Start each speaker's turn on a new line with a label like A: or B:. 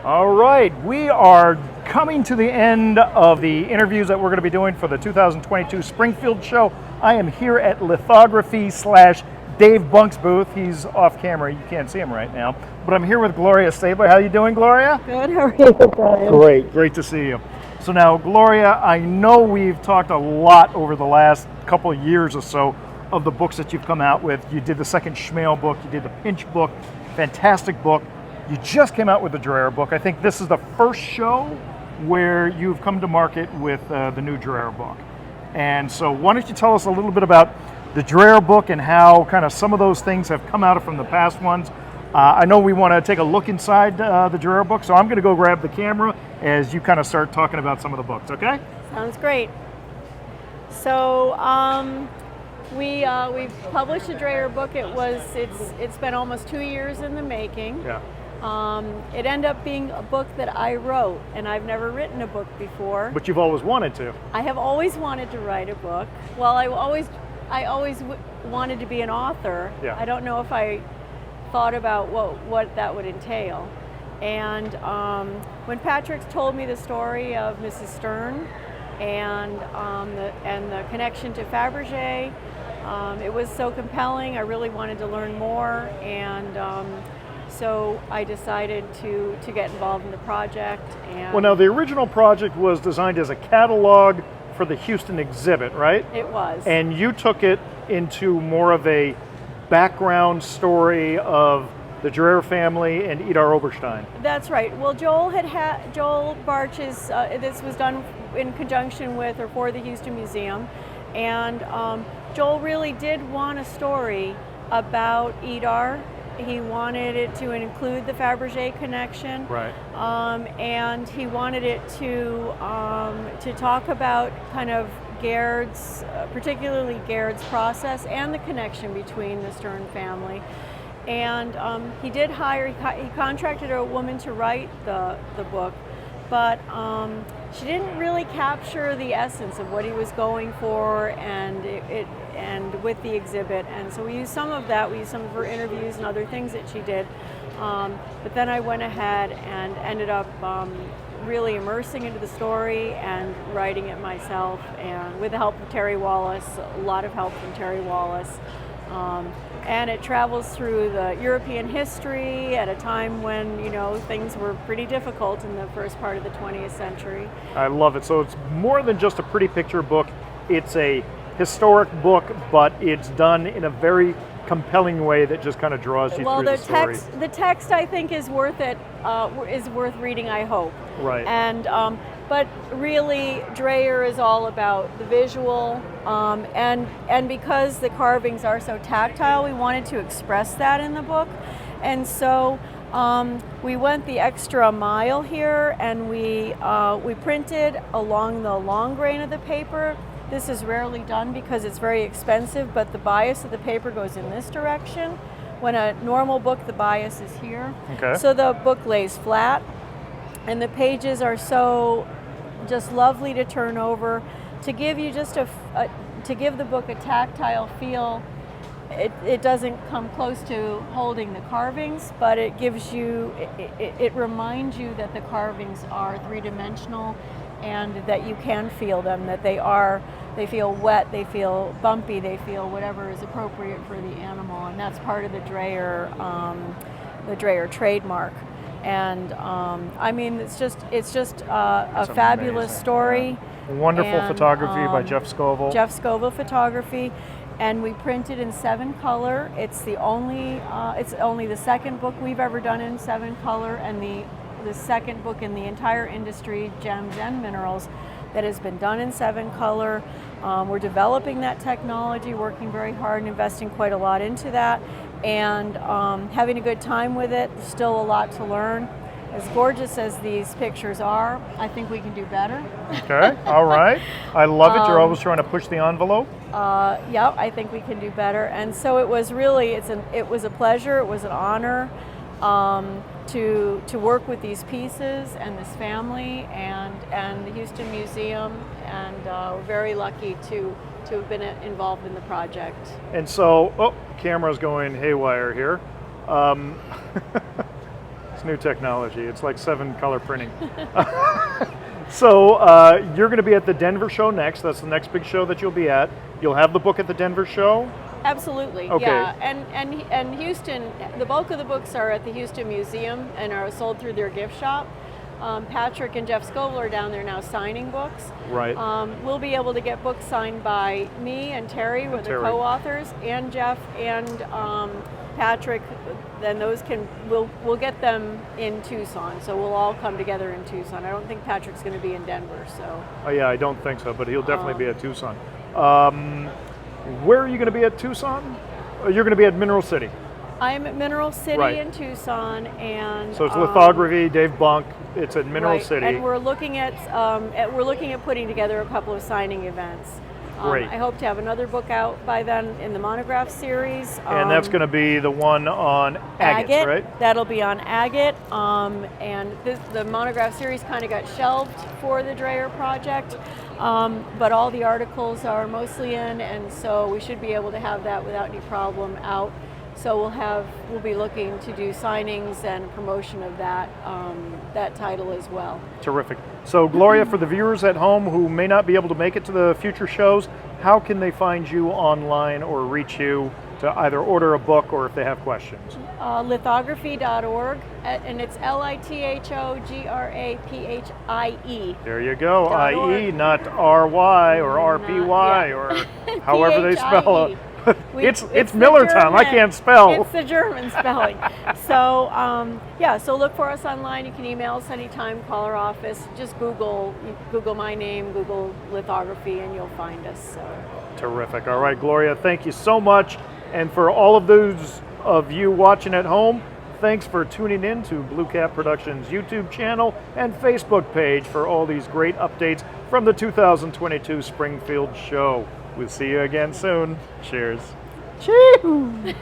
A: All right, we are coming to the end of the interviews that we're going to be doing for the 2022 Springfield show. I am here at Lithography / Dave Bunk's booth. He's off camera, you can't see him right now. But I'm here with Gloria Staebler. How are you doing, Gloria?
B: Good, how are you, Brian?
A: Great to see you. So now, Gloria, I know we've talked a lot over the last couple of years or so of the books that you've come out with. You did the second Schmale book, you did the Pinch book, fantastic book. You just came out with the Dreher book. I think this is the first show where you've come to market with the new Dreher book. And so why don't you tell us a little bit about the Dreher book and how kind of some of those things have come out from the past ones. I know we want to take a look inside the Dreher book, so I'm going to go grab the camera as you kind of start talking about some of the books, okay?
B: Sounds great. So we've published a Dreher book. It's been almost 2 years in the making.
A: Yeah.
B: It ended up being a book that I wrote, and I've never written a book before.
A: But you've always wanted to.
B: I have always wanted to write a book. Well, I always wanted to be an author.
A: Yeah.
B: I don't know if I thought about what that would entail. And when Patrick told me the story of Mrs. Stern and the connection to Fabergé, it was so compelling. I really wanted to learn more, and so I decided to get involved in the project. And
A: well, now the original project was designed as a catalog for the Houston exhibit, right?
B: It was.
A: And you took it into more of a background story of the Dreher family and Idar Oberstein.
B: That's right. Well, Joel Barch's, this was done in conjunction with or for the Houston Museum, and Joel really did want a story about Idar. He wanted it to include the Fabergé connection,
A: right?
B: And he wanted it to talk about kind of Gaird's, particularly Gaird's process and the connection between the Stern family. And he did he contracted a woman to write the book, but she didn't really capture the essence of what he was going for, and with the exhibit. And so we used some of that. We used some of her interviews and other things that she did. But then I went ahead and ended up really immersing into the story and writing it myself, and with the help of Terry Wallace, a lot of help from Terry Wallace. And it travels through the European history at a time when, things were pretty difficult in the first part of the 20th century.
A: I love it. So it's more than just a pretty picture book. It's a historic book, but it's done in a very compelling way that just kind of draws you through the story.
B: The text, I think, is worth it. Is worth reading, I hope.
A: Right.
B: And but really, Dreher is all about the visual, and because the carvings are so tactile, we wanted to express that in the book, and so we went the extra mile here, and we printed along the long grain of the paper. This is rarely done because it's very expensive, but the bias of the paper goes in this direction. When a normal book, the bias is here.
A: Okay.
B: So the book lays flat, and the pages are so just lovely to turn over, to give you just to give the book a tactile feel. It doesn't come close to holding the carvings, but it gives you, it reminds you that the carvings are three-dimensional, and that you can feel them, that they feel wet, they feel bumpy, they feel whatever is appropriate for the animal, and that's part of the Dreher trademark. And I mean, it's just a fabulous
A: amazing.
B: story.
A: Yeah. Wonderful photography by Jeff Scovil.
B: Jeff Scovil photography, and we printed in 7-color. It's only the second book we've ever done in 7-color, and the second book in the entire industry, Gems and Minerals, that has been done in 7-color. We're developing that technology, working very hard and investing quite a lot into that, and having a good time with it. There's still a lot to learn. As gorgeous as these pictures are, I think we can do better.
A: Okay, all right. I love it. You're always trying to push the envelope.
B: Yeah, I think we can do better. And so it was really, it was a pleasure, it was an honor to work with these pieces and this family and the Houston Museum, and we're very lucky to have been involved in the project.
A: And so, camera's going haywire here. It's new technology. It's like 7-color printing. So you're going to be at the Denver show next. That's the next big show that you'll be at. You'll have the book at the Denver show?
B: Absolutely,
A: okay.
B: Yeah. And Houston, the bulk of the books are at the Houston Museum and are sold through their gift shop. Patrick and Jeff Scovil are down there now signing books.
A: Right.
B: We'll be able to get books signed by me and Terry, with the co-authors, and Jeff and Patrick. Then we'll get them in Tucson. So we'll all come together in Tucson. I don't think Patrick's going to be in Denver. So.
A: Oh yeah, I don't think so, but he'll definitely be at Tucson. Where are you going to be at Tucson? You're going to be at Mineral City.
B: I'm at Mineral City in Tucson, and
A: so it's lithography, Dave Bunk. It's at Mineral City,
B: and we're looking at putting together a couple of signing events.
A: Great.
B: I hope to have another book out by then in the monograph series.
A: And that's going to be the one on agates, right?
B: That'll be on agate. And the monograph series kind of got shelved for the Dreher project, but all the articles are mostly in, and so we should be able to have that without any problem out. So we'll be looking to do signings and promotion of that title as well.
A: Terrific. So Gloria, for the viewers at home who may not be able to make it to the future shows, how can they find you online or reach you to either order a book or if they have questions?
B: Lithographie.org, and it's LITHOGRAPHIE.
A: There you go, IE, not RY or RPY or however they spell it. It's Miller time. I can't spell.
B: It's the German spelling. So so look for us online. You can email us anytime. Call our office. Just Google my name, Google lithography, and you'll find us. So.
A: Terrific. All right, Gloria. Thank you so much. And for all of those of you watching at home, thanks for tuning in to Blue Cat Productions YouTube channel and Facebook page for all these great updates from the 2022 Springfield show. We'll see you again soon. Cheers. Cheers.